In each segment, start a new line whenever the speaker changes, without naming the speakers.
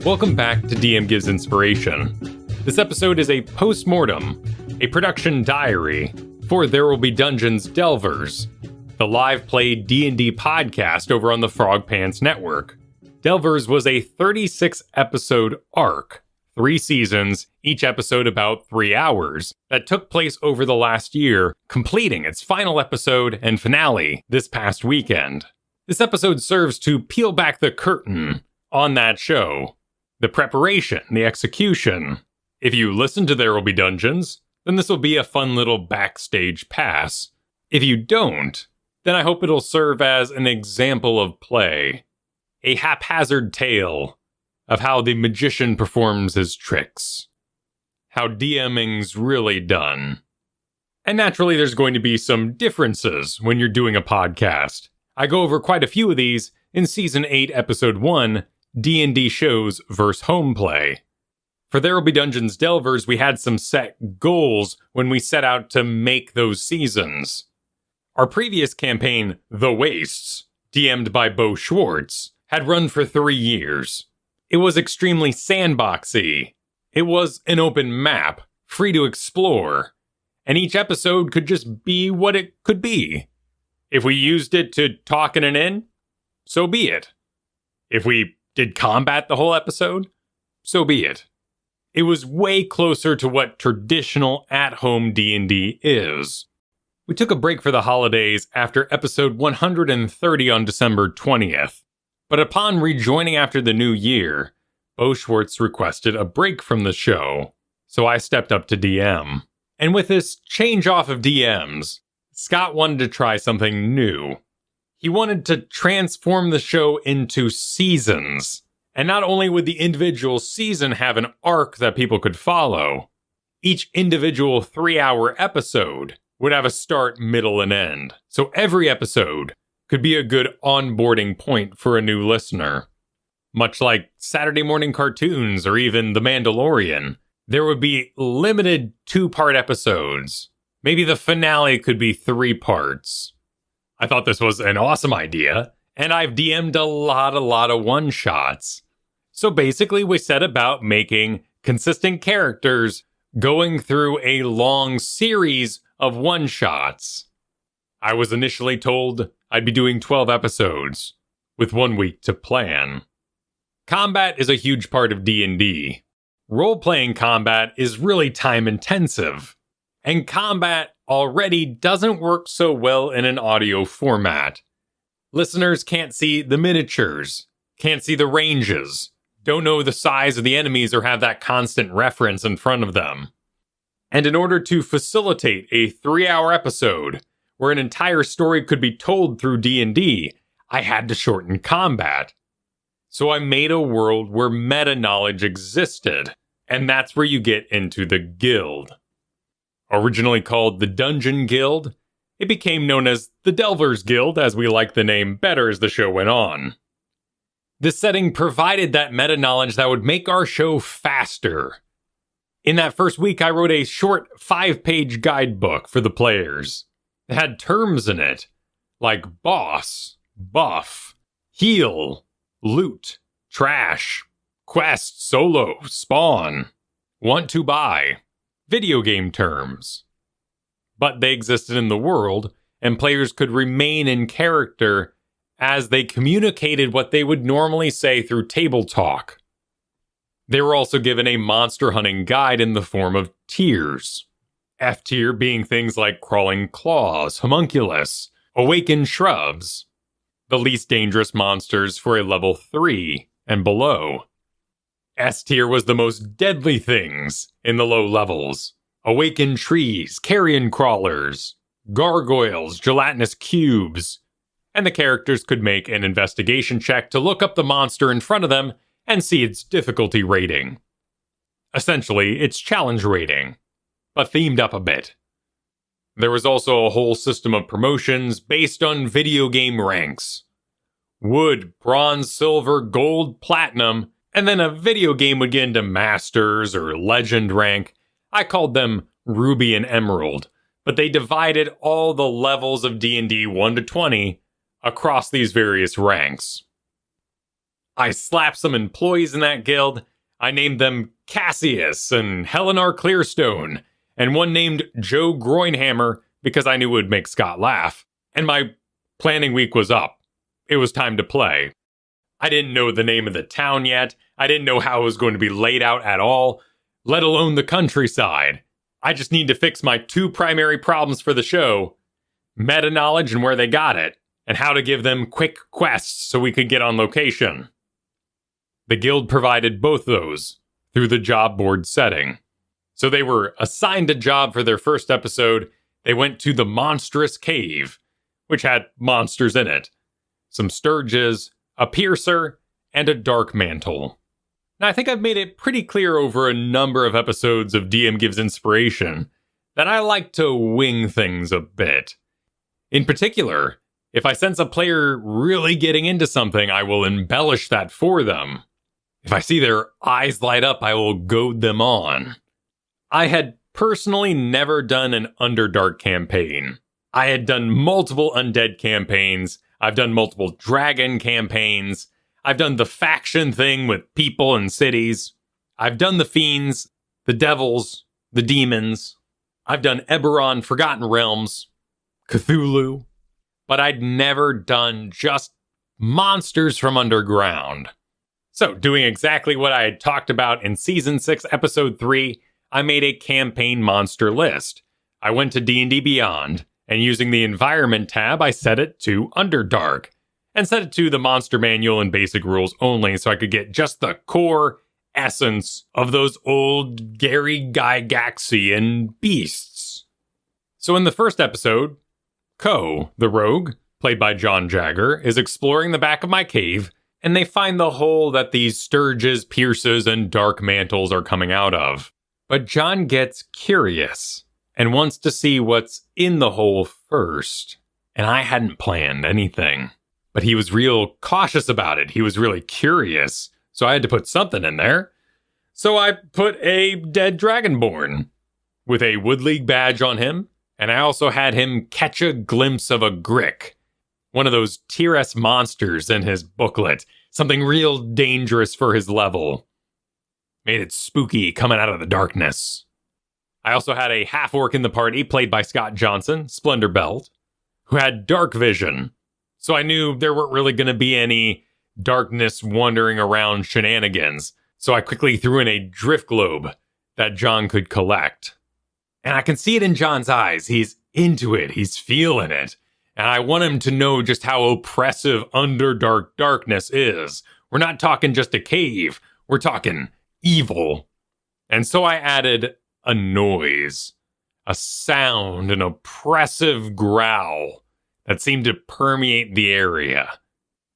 Welcome back to DM Gives Inspiration. This episode is a Postmortem, a production diary for There Will Be Dungeons Delvers, the live play D&D podcast over on the Frogpants Network. Delvers was a 36-episode arc, 3 seasons, each episode about 3 hours, that took place over the last year, completing its final episode and finale this past weekend. This episode serves to peel back the curtain on that show. The preparation, the execution. If you listen to There Will Be Dungeons, then this will be a fun little backstage pass. If you don't, then I hope it'll serve as an example of play. A haphazard tale of how the magician performs his tricks. How DMing's really done. And naturally, there's going to be some differences when you're doing a podcast. I go over quite a few of these in Season 8, Episode 1, D&D Shows vs. Home Play. For There Will Be Dungeons Delvers, we had some set goals when we set out to make those seasons. Our previous campaign, The Wastes, DM'd by Bo Schwartz, had run for 3 years. It was extremely sandboxy. It was an open map, free to explore, and each episode could just be what it could be. If we used it to talk in an inn, so be it. If we did combat the whole episode, so be it. It was way closer to what traditional at-home D&D is. We took a break for the holidays after episode 130 on December 20th, but upon rejoining after the new year, Bo Schwartz requested a break from the show, so I stepped up to DM. And with this change off of DMs, Scott wanted to try something new. He wanted to transform the show into seasons. And not only would the individual season have an arc that people could follow, each individual 3-hour episode would have a start, middle, and end. So every episode could be a good onboarding point for a new listener. Much like Saturday morning cartoons or even The Mandalorian, there would be limited 2-part episodes. Maybe the finale could be 3 parts. I thought this was an awesome idea, and I've DM'd a lot of one-shots. So basically, we set about making consistent characters going through a long series of one-shots. I was initially told I'd be doing 12 episodes, with 1 week to plan. Combat is a huge part of D&D. Role-playing combat is really time-intensive, and combat already doesn't work so well in an audio format. Listeners can't see the miniatures, can't see the ranges, don't know the size of the enemies or have that constant reference in front of them. And in order to facilitate a 3-hour episode where an entire story could be told through D&D, I had to shorten combat. So I made a world where meta-knowledge existed, and that's where you get into the guild. Originally called the Dungeon Guild, it became known as the Delvers Guild, as we liked the name better as the show went on. This setting provided that meta-knowledge that would make our show faster. In that first week, I wrote a short 5-page guidebook for the players. It had terms in it, like boss, buff, heal, loot, trash, quest, solo, spawn, want to buy, video game terms. But they existed in the world, and players could remain in character as they communicated what they would normally say through table talk. They were also given a monster hunting guide in the form of tiers. F tier being things like crawling claws, homunculus, awakened shrubs, the least dangerous monsters for a level 3 and below. S tier was the most deadly things in the low levels. Awakened trees, carrion crawlers, gargoyles, gelatinous cubes, and the characters could make an investigation check to look up the monster in front of them and see its difficulty rating. Essentially, it's challenge rating, but themed up a bit. There was also a whole system of promotions based on video game ranks. Wood, bronze, silver, gold, platinum, and then a video game would get into masters or legend rank. I called them Ruby and Emerald, but they divided all the levels of D&D 1 to 20 across these various ranks. I slapped some employees in that guild. I named them Cassius and Helenar Clearstone, and one named Joe Groinhammer because I knew it would make Scott laugh. And my planning week was up. It was time to play. I didn't know the name of the town yet. I didn't know how it was going to be laid out at all, let alone the countryside. I just need to fix my two primary problems for the show: meta knowledge and where they got it, and how to give them quick quests so we could get on location. The guild provided both those through the job board setting. So they were assigned a job for their first episode. They went to the monstrous cave, which had monsters in it. Some sturges, a piercer, and a dark mantle. Now, I think I've made it pretty clear over a number of episodes of DM Gives Inspiration that I like to wing things a bit. In particular, if I sense a player really getting into something, I will embellish that for them. If I see their eyes light up, I will goad them on. I had personally never done an Underdark campaign. I had done multiple undead campaigns. I've done multiple dragon campaigns. I've done the faction thing with people and cities. I've done the fiends, the devils, the demons. I've done Eberron, Forgotten Realms, Cthulhu. But I'd never done just monsters from underground. So, doing exactly what I had talked about in Season 6, Episode 3, I made a campaign monster list. I went to D&D Beyond, and using the Environment tab, I set it to Underdark, and set it to the Monster Manual and Basic Rules only so I could get just the core essence of those old Gary Gygaxian beasts. So in the first episode, Ko, the rogue, played by John Jagger, is exploring the back of my cave, and they find the hole that these sturges, pierces, and dark mantles are coming out of. But John gets curious and wants to see what's in the hole first. And I hadn't planned anything. But he was real cautious about it. He was really curious. So I had to put something in there. So I put a dead dragonborn with a Wood League badge on him. And I also had him catch a glimpse of a Grick, one of those Tier S monsters in his booklet. Something real dangerous for his level. Made it spooky coming out of the darkness. I also had a half-orc in the party, played by Scott Johnson, Splendor Belt, who had dark vision. So I knew there weren't really going to be any darkness wandering around shenanigans. So I quickly threw in a drift globe that John could collect. And I can see it in John's eyes. He's into it. He's feeling it. And I want him to know just how oppressive Underdark darkness is. We're not talking just a cave. We're talking evil. And so I added a noise, a sound, an oppressive growl that seemed to permeate the area.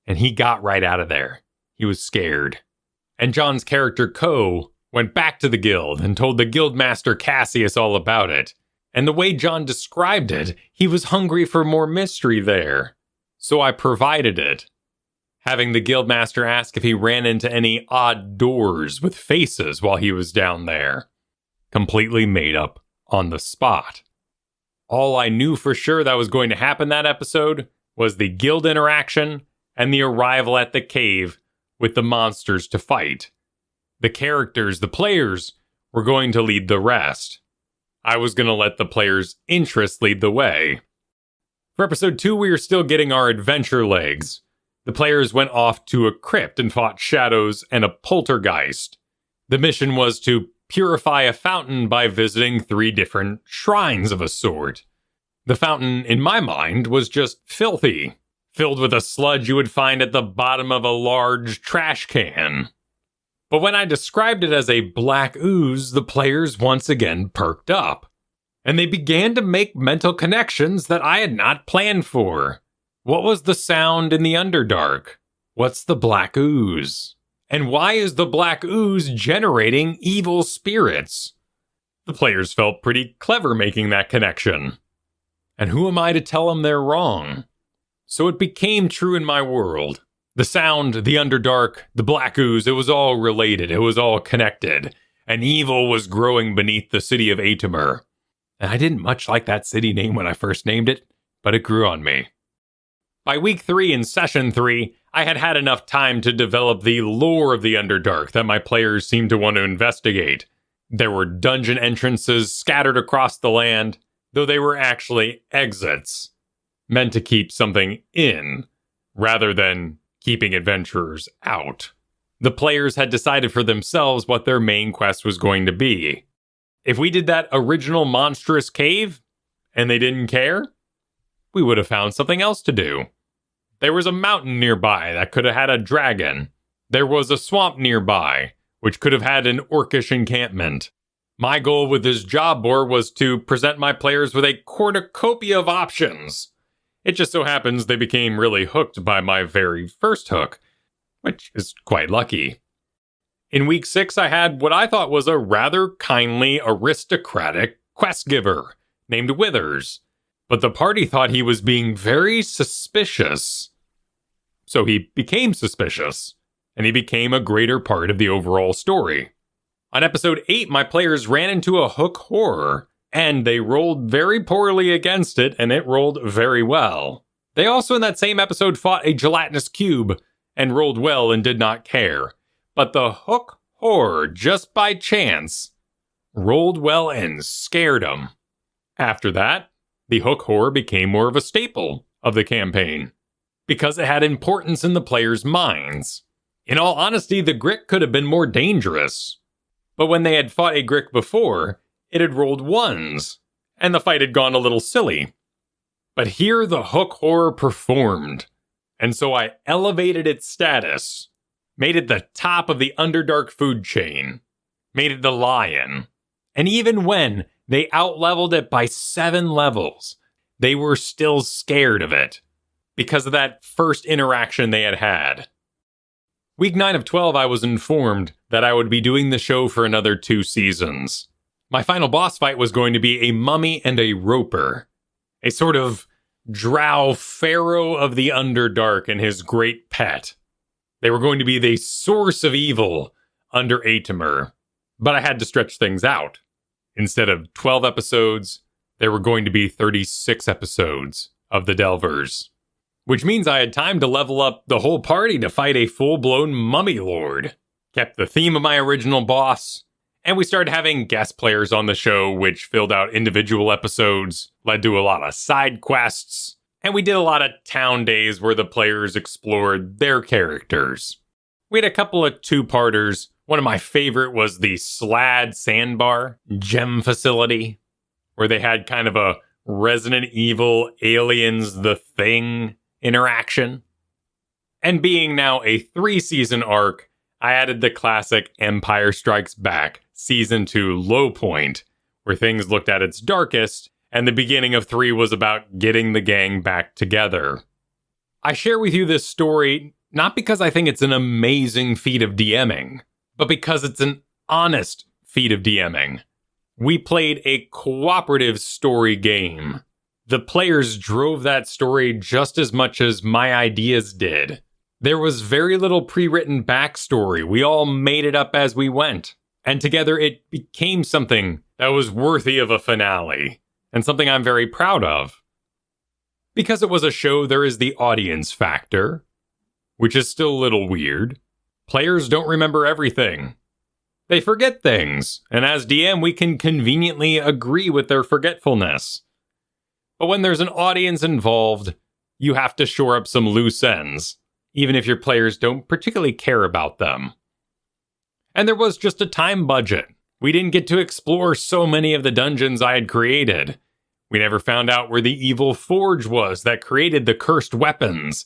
And he got right out of there. He was scared. And John's character, Ko, went back to the guild and told the guildmaster Cassius all about it. And the way John described it, he was hungry for more mystery there. So I provided it, having the guildmaster ask if he ran into any odd doors with faces while he was down there. Completely made up on the spot. All I knew for sure that was going to happen that episode was the guild interaction and the arrival at the cave with the monsters to fight. The characters, the players, were going to lead the rest. I was going to let the players' interests lead the way. For episode 2, we were still getting our adventure legs. The players went off to a crypt and fought shadows and a poltergeist. The mission was to purify a fountain by visiting 3 different shrines of a sort. The fountain, in my mind, was just filthy, filled with a sludge you would find at the bottom of a large trash can. But when I described it as a black ooze, the players once again perked up. And they began to make mental connections that I had not planned for. What was the sound in the Underdark? What's the black ooze? And why is the black ooze generating evil spirits? The players felt pretty clever making that connection. And who am I to tell them they're wrong? So it became true in my world. The sound, the Underdark, the black ooze, it was all related, it was all connected. And evil was growing beneath the city of Atimer. And I didn't much like that city name when I first named it, but it grew on me. By week 3 in session 3, I had had enough time to develop the lore of the Underdark that my players seemed to want to investigate. There were dungeon entrances scattered across the land, though they were actually exits, meant to keep something in, rather than keeping adventurers out. The players had decided for themselves what their main quest was going to be. If we did that original monstrous cave, and they didn't care, we would have found something else to do. There was a mountain nearby that could have had a dragon. There was a swamp nearby, which could have had an orcish encampment. My goal with this job board was to present my players with a cornucopia of options. It just so happens they became really hooked by my very first hook, which is quite lucky. In week 6, I had what I thought was a rather kindly, aristocratic quest giver named Withers, but the party thought he was being very suspicious. So he became suspicious, and he became a greater part of the overall story. On episode 8, my players ran into a hook horror, and they rolled very poorly against it, and it rolled very well. They also in that same episode fought a gelatinous cube, and rolled well and did not care. But the hook horror, just by chance, rolled well and scared them. After that, the hook horror became more of a staple of the campaign, because it had importance in the players' minds. In all honesty, the Grick could have been more dangerous. But when they had fought a Grick before, it had rolled 1s, and the fight had gone a little silly. But here the hook horror performed, and so I elevated its status, made it the top of the Underdark food chain, made it the lion. And even when they outleveled it by 7 levels, they were still scared of it, because of that first interaction they had had. Week 9 of 12, I was informed that I would be doing the show for another 2 seasons. My final boss fight was going to be a mummy and a roper, a sort of drow pharaoh of the Underdark and his great pet. They were going to be the source of evil under Aetimer, but I had to stretch things out. Instead of 12 episodes, there were going to be 36 episodes of the Delvers, which means I had time to level up the whole party to fight a full-blown mummy lord. Kept the theme of my original boss, and we started having guest players on the show, which filled out individual episodes, led to a lot of side quests, and we did a lot of town days where the players explored their characters. We had a couple of 2-parters. One of my favorite was the Slad Sandbar Gem Facility, where they had kind of a Resident Evil Aliens The Thing interaction. And being now a 3-season arc, I added the classic Empire Strikes Back Season 2 low point, where things looked at its darkest, and the beginning of 3 was about getting the gang back together. I share with you this story not because I think it's an amazing feat of DMing, but because it's an honest feat of DMing. We played a cooperative story game. The players drove that story just as much as my ideas did. There was very little pre-written backstory. We all made it up as we went. And together it became something that was worthy of a finale, and something I'm very proud of. Because it was a show, there is the audience factor, which is still a little weird. Players don't remember everything. They forget things, and as DM, we can conveniently agree with their forgetfulness. But when there's an audience involved, you have to shore up some loose ends, even if your players don't particularly care about them. And there was just a time budget. We didn't get to explore so many of the dungeons I had created. We never found out where the evil forge was that created the cursed weapons.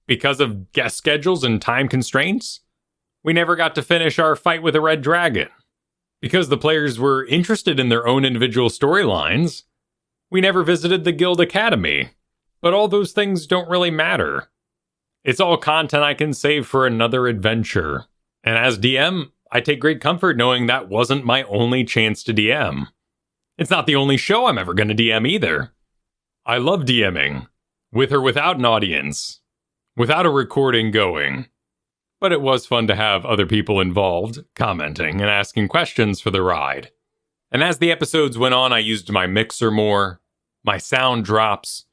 Because of guest schedules and time constraints, we never got to finish our fight with a red dragon. Because the players were interested in their own individual storylines, we never visited the Guild Academy. But all those things don't really matter. It's all content I can save for another adventure. And as DM, I take great comfort knowing that wasn't my only chance to DM. It's not the only show I'm ever going to DM either. I love DMing, with or without an audience, without a recording going. But it was fun to have other people involved, commenting and asking questions for the ride. And as the episodes went on, I used my mixer more, my sound drops.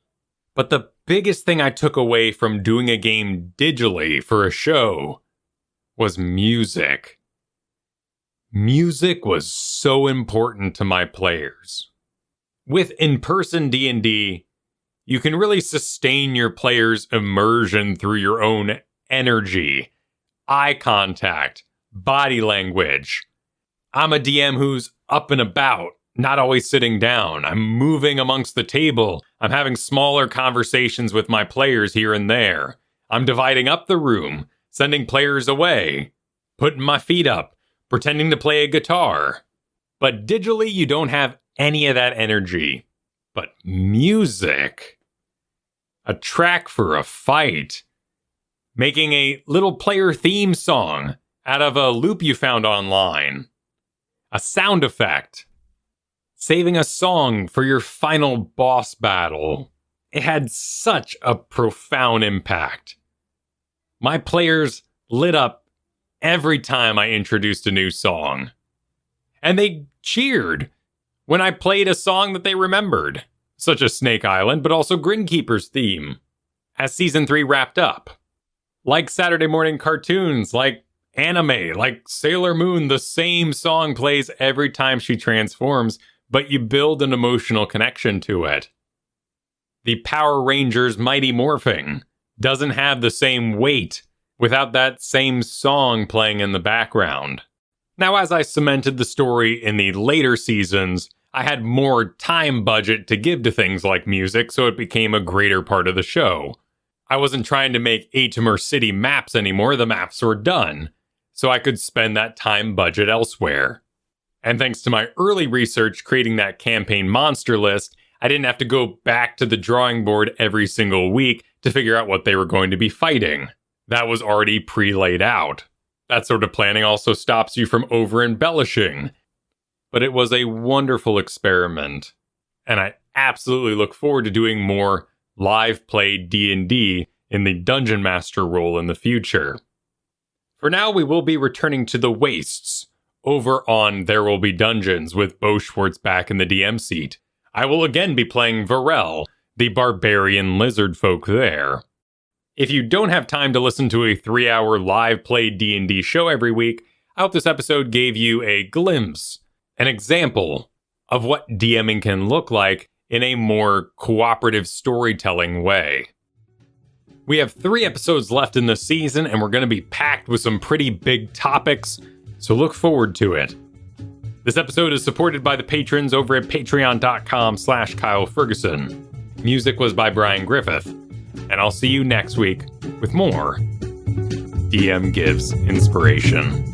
But the biggest thing I took away from doing a game digitally for a show was music. Music was so important to my players. With in-person D&D, you can really sustain your players' immersion through your own energy, eye contact, body language. I'm a DM who's up and about, not always sitting down. I'm moving amongst the table. I'm having smaller conversations with my players here and there. I'm dividing up the room, sending players away, putting my feet up, pretending to play a guitar. But digitally, you don't have any of that energy. But music, a track for a fight, making a little player theme song out of a loop you found online, a sound effect, saving a song for your final boss battle. It had such a profound impact. My players lit up every time I introduced a new song. And they cheered when I played a song that they remembered, such as Snake Island, but also Grinkeeper's theme, as Season 3 wrapped up. Like Saturday morning cartoons, like anime, like Sailor Moon, the same song plays every time she transforms, but you build an emotional connection to it. The Power Rangers Mighty Morphing doesn't have the same weight without that same song playing in the background. Now, as I cemented the story in the later seasons, I had more time budget to give to things like music, so it became a greater part of the show. I wasn't trying to make Atimer City maps anymore, the maps were done, so I could spend that time budget elsewhere. And thanks to my early research creating that campaign monster list, I didn't have to go back to the drawing board every single week to figure out what they were going to be fighting. That was already pre-laid out. That sort of planning also stops you from over-embellishing. But it was a wonderful experiment, and I absolutely look forward to doing more live play D&D in the Dungeon Master role in the future. For now, we will be returning to the Wastes, over on There Will Be Dungeons with Bo Schwartz back in the DM seat. I will again be playing Varel, the barbarian lizard folk there. If you don't have time to listen to a 3-hour live play D&D show every week, I hope this episode gave you a glimpse, an example of what DMing can look like in a more cooperative storytelling way. We have 3 episodes left in the season, and we're going to be packed with some pretty big topics, so look forward to it. This episode is supported by the patrons over at patreon.com/Kyle Fergusson. Music was by Brian Griffith, and I'll see you next week with more DM Gives Inspiration.